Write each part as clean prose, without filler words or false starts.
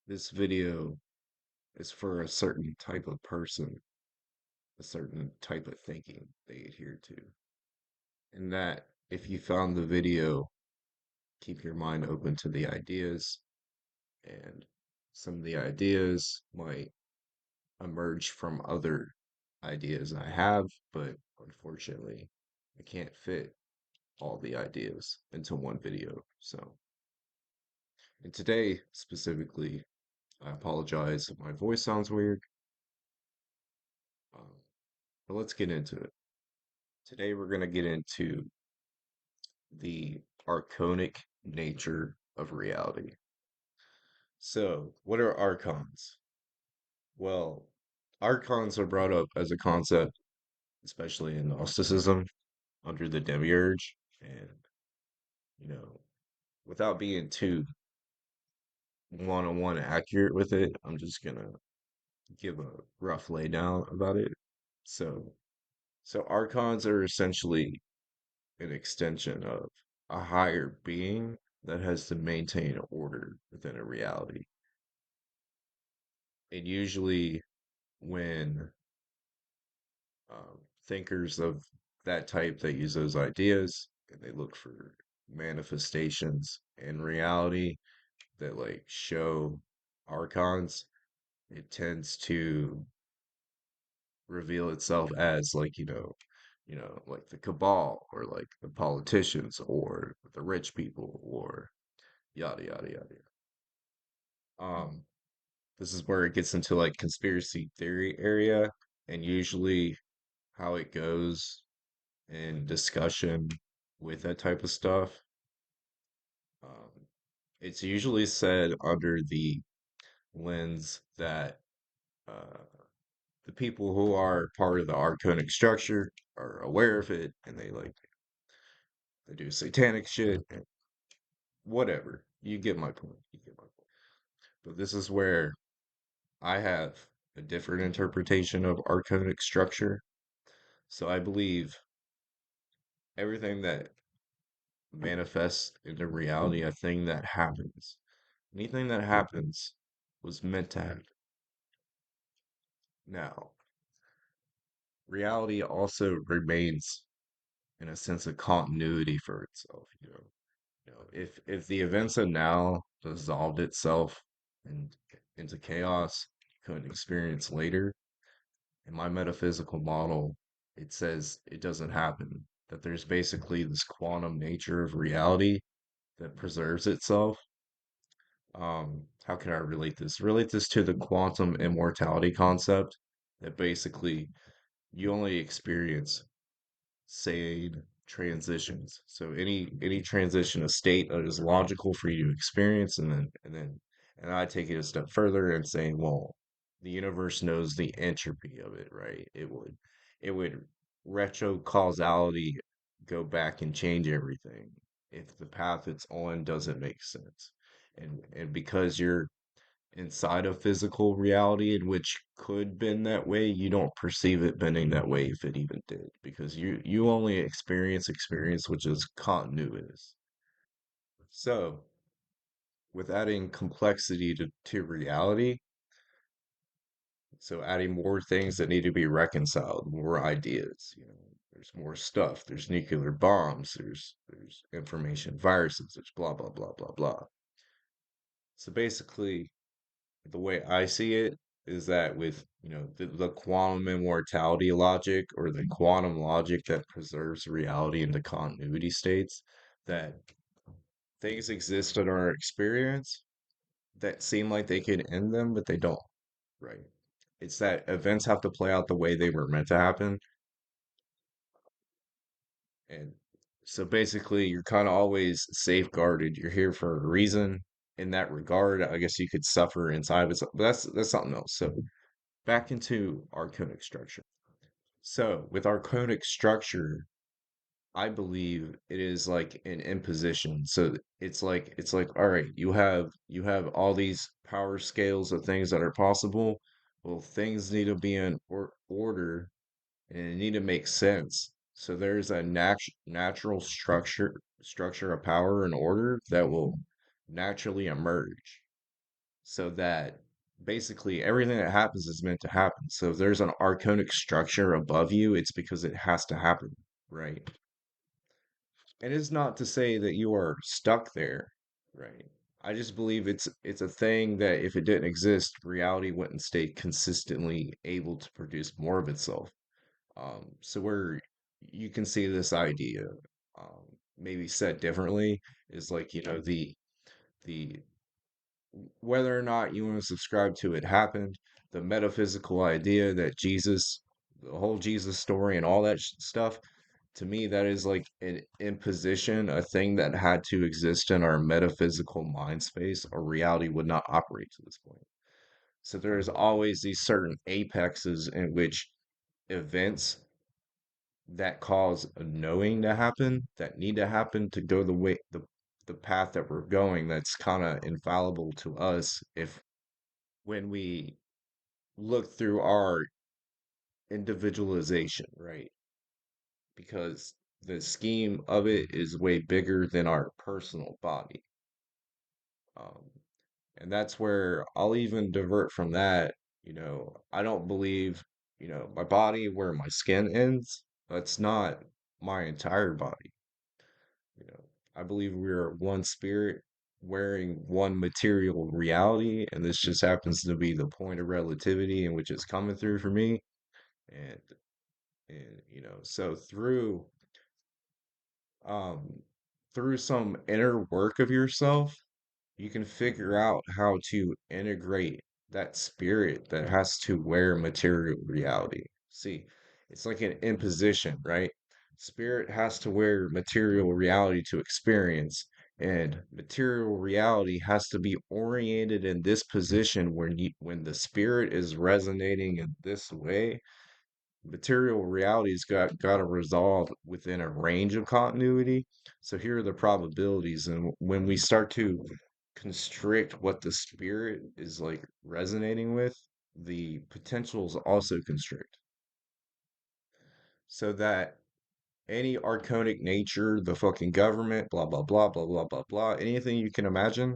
This video is for a certain type of person, a certain type of thinking they adhere to. And that if you found the video, keep your mind open to the ideas, and some of the ideas might emerge from other ideas I have, but unfortunately, I can't fit all the ideas into one video. And today specifically, I apologize if my voice sounds weird, um, but let's get into it. Today, we're going to get into the archonic nature of reality. So, what are archons? Well, archons are brought up as a concept, especially in Gnosticism, under the Demiurge. And, you know, without being too one on one accurate with it, I'm just going to give a rough laydown about it. So, so archons are essentially an extension of a higher being that has to maintain order within a reality. And usually, when thinkers of that type that use those ideas and they look for manifestations in reality that like show archons, it tends to reveal itself as like like the cabal or like the politicians or the rich people or yada yada yada. This is where it gets into like conspiracy theory area, and usually how it goes in discussion with that type of stuff. Um, it's usually said under the lens that uh, the people who are part of the archonic structure are aware of it, and they do satanic shit and whatever. You get my point. You get my point. But this is where I have a different interpretation of archonic structure. So I believe everything that manifests into reality, a thing that happens, anything that happens was meant to happen. Now, reality also remains in a sense of continuity for itself. If the events of now dissolved itself and into chaos, couldn't experience later. In my metaphysical model, it says it doesn't happen. That there's basically this quantum nature of reality that preserves itself. How can I relate this? Relate this to the quantum immortality concept that basically you only experience sane transitions. So any transition of state that is logical for you to experience, and I take it a step further and saying, well, the universe knows the entropy of it, right? It would retro causality go back and change everything if the path it's on doesn't make sense. And because you're inside of physical reality in which could bend that way, you don't perceive it bending that way if it even did, because you only experience which is continuous. So with adding complexity to reality, so adding more things that need to be reconciled, more ideas, there's more stuff. There's nuclear bombs, there's information viruses, there's blah blah blah blah blah. So basically the way I see it is that with the quantum immortality logic or the quantum logic that preserves reality into continuity states, that things exist in our experience that seem like they could end them, but they don't. Right? It's that events have to play out the way they were meant to happen, and so basically you're kind of always safeguarded. You're here for a reason. In that regard, I guess you could suffer inside, but that's something else. So back into archonic structure. So with archonic structure, I believe it is like an imposition. So it's like all right, you have all these power scales of things that are possible. Well, things need to be in order and it need to make sense. So there's a natural structure of power and order that will naturally emerge. so that basically everything that happens is meant to happen. So if there's an archonic structure above you, it's because it has to happen, right? It is not to say that you are stuck there, right? I just believe it's a thing that if it didn't exist, reality wouldn't stay consistently able to produce more of itself. So where you can see this idea, maybe said differently, is like, the whether or not you want to subscribe to it happened, the metaphysical idea that Jesus, the whole Jesus story and all that stuff, to me, that is like an imposition, a thing that had to exist in our metaphysical mind space, or reality would not operate to this point. So there's always these certain apexes in which events that cause a knowing to happen, that need to happen to go the path that we're going, that's kind of infallible to us if when we look through our individualization, right? Because the scheme of it is way bigger than our personal body. Um, and that's where I'll even divert from that. I don't believe, my body where my skin ends, that's not my entire body. You know, I believe we're one spirit wearing one material reality, and this just happens to be the point of relativity in which it's coming through for me. And so um through some inner work of yourself, you can figure out how to integrate that spirit that has to wear material reality. See, it's like an imposition, right? Spirit has to wear material reality to experience, and material reality has to be oriented in this position when the spirit is resonating in this way. Material reality's got to resolve within a range of continuity. So here are the probabilities, and when we start to constrict what the spirit is like resonating with, the potentials also constrict. So that any archonic nature, the fucking government, blah blah blah blah blah blah blah, anything you can imagine,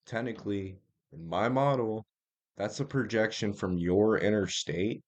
technically, in my model, that's a projection from your inner state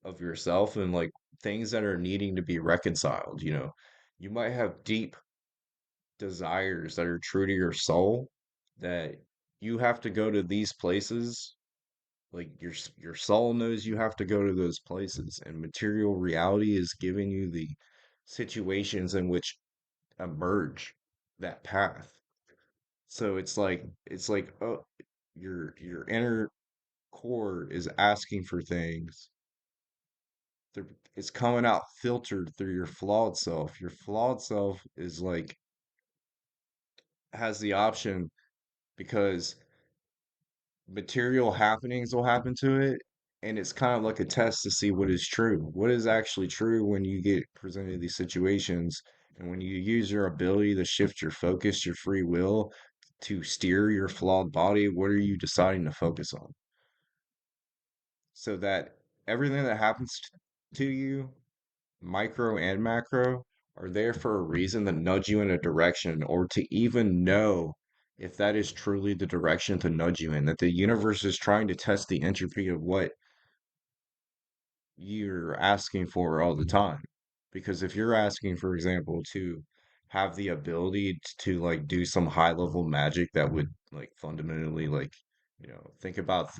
of yourself, and like things that are needing to be reconciled. You might have deep desires that are true to your soul, that you have to go to these places. Like your soul knows you have to go to those places, and material reality is giving you the situations in which emerge that path. So it's like, oh, your inner core is asking for things. It's coming out filtered through your flawed self. Your flawed self is like, has the option, because material happenings will happen to it, and it's kind of like a test to see what is true. What is actually true when you get presented these situations, and when you use your ability to shift your focus, your free will, to steer your flawed body, what are you deciding to focus on? So that everything that happens to you, micro and macro, are there for a reason to nudge you in a direction, or to even know if that is truly the direction to nudge you in. That the universe is trying to test the entropy of what you're asking for all the time. Because if you're asking, for example, to have the ability to like do some high level magic that would like fundamentally like, think about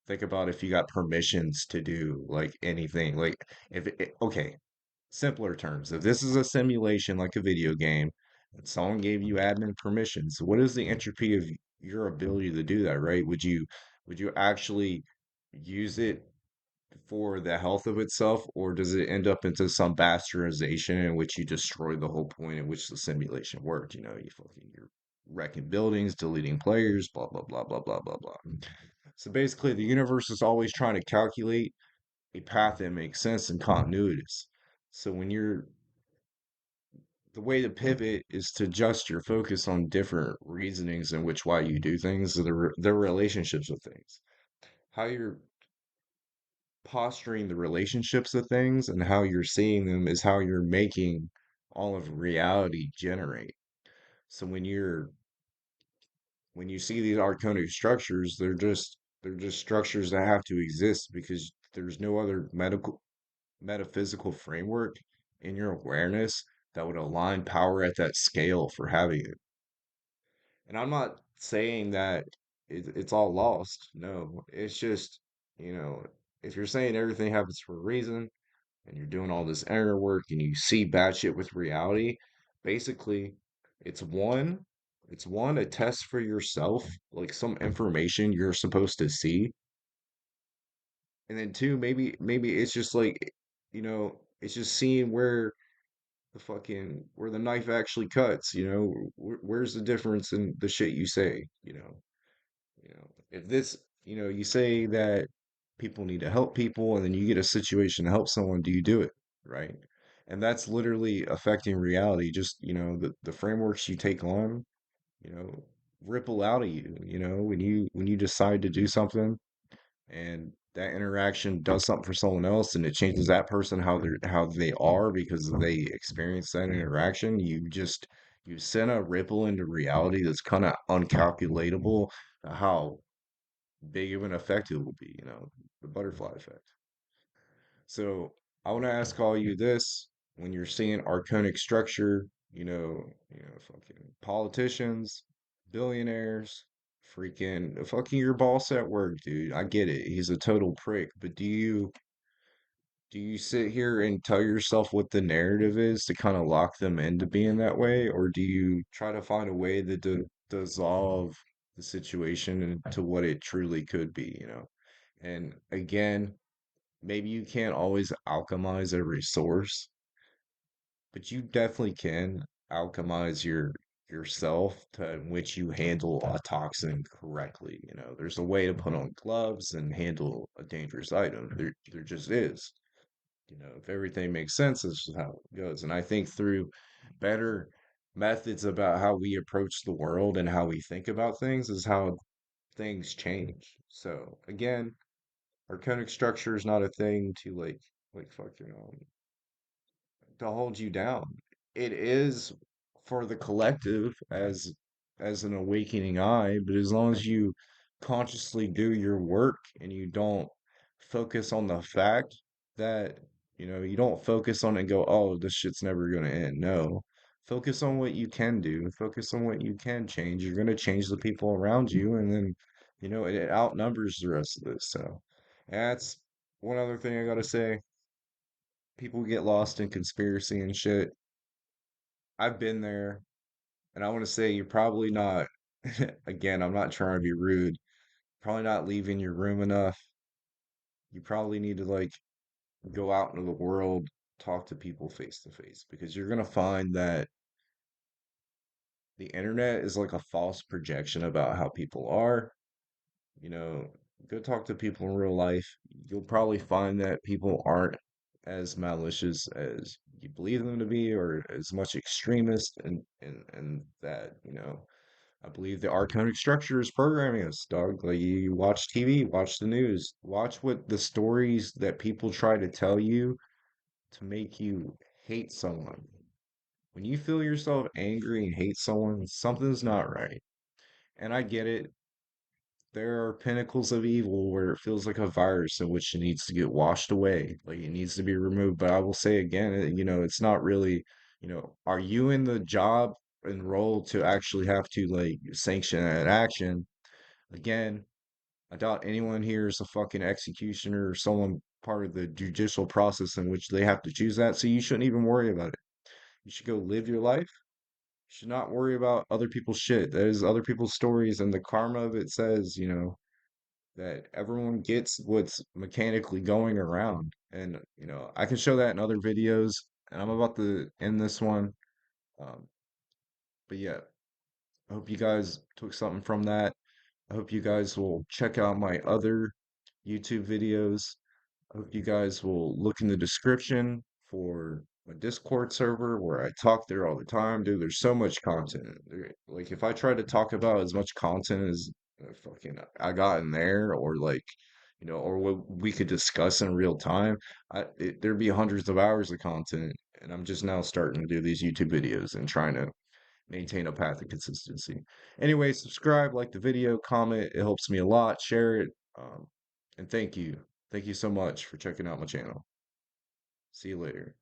if you got permissions to do like anything, like if it, okay, simpler terms, if this is a simulation like a video game and someone gave you admin permissions, what is the entropy of your ability to do that, right? Would you actually use it for the health of itself, or does it end up into some bastardization in which you destroy the whole point in which the simulation worked? You're wrecking buildings, deleting players, blah blah blah blah blah blah blah. So basically, the universe is always trying to calculate a path that makes sense and continuities. So the way to pivot is to adjust your focus on different reasonings in which why you do things, the relationships with things, how you're posturing the relationships of things, and how you're seeing them is how you're making all of reality generate. So when you're when you see these archonic structures, they're just structures that have to exist because there's no other metaphysical framework in your awareness that would align power at that scale for having it. And I'm not saying that it's all lost. No, it's just, you know, if you're saying everything happens for a reason and you're doing all this inner work and you see bad shit with reality, basically it's one, it's one, a test for yourself, like some information you're supposed to see. And then two, maybe it's just like, it's just seeing where where the knife actually cuts, where's the difference in the shit you say, if this, you say that people need to help people and then you get a situation to help someone, do you do it? Right? And that's literally affecting reality. Just, the frameworks you take on, you know, ripple out of you, when you decide to do something and that interaction does something for someone else and it changes that person how they are because they experience that interaction, you send a ripple into reality that's kind of uncalculatable how big of an effect it will be, the butterfly effect. So I want to ask all you this: when you're seeing archonic structure, fucking politicians, billionaires, fucking your boss at work, dude. I get it. He's a total prick, but do you sit here and tell yourself what the narrative is to kind of lock them into being that way, or do you try to find a way to dissolve the situation into what it truly could be, And again, maybe you can't always alchemize every source, but you definitely can alchemize yourself to in which you handle a toxin correctly. There's a way to put on gloves and handle a dangerous item. There just is. If everything makes sense, this is how it goes. And I think through better methods about how we approach the world and how we think about things is how things change. So again, archonic structure is not a thing to like fucking to hold you down. It is for the collective as an awakening eye, but as long as you consciously do your work and you don't focus on the fact that, you don't focus on it and go, oh, this shit's never going to end. No. Focus on what you can do. Focus on what you can change. You're going to change the people around you, and then, it outnumbers the rest of this. So, that's one other thing I got to say. People get lost in conspiracy and shit. I've been there, and I want to say you're probably not, again, I'm not trying to be rude, probably not leaving your room enough. You probably need to go out into the world, talk to people face to face, because you're going to find that the internet is like a false projection about how people are. You know, go talk to people in real life. You'll probably find that people aren't as malicious as you believe them to be, or as much extremist, and that, I believe the archonic structure is programming us, dog. Like you watch TV, watch the news, watch what the stories that people try to tell you to make you hate someone. When you feel yourself angry and hate someone, something's not right. And I get it. There are pinnacles of evil where it feels like a virus in which it needs to get washed away, like it needs to be removed. But I will say again, it's not really, are you in the job and role to actually have to sanction that action? Again, I doubt anyone here is a fucking executioner or someone part of the judicial process in which they have to choose that. So you shouldn't even worry about it. You should go live your life. You should not worry about other people's shit. That is other people's stories, and the karma of it says, that everyone gets what's mechanically going around. And, I can show that in other videos, and I'm about to end this one. Um, but yeah, I hope you guys took something from that. I hope you guys will check out my other YouTube videos. I hope you guys will look in the description for my Discord server where I talk there all the time. Dude, there's so much content. Like, if I try to talk about as much content as fucking I got in there, or or what we could discuss in real time, there'd be hundreds of hours of content. And I'm just now starting to do these YouTube videos and trying to maintain a path of consistency. Anyway, subscribe, like the video, comment. It helps me a lot. Share it. Um, and thank you. Thank you so much for checking out my channel. See you later.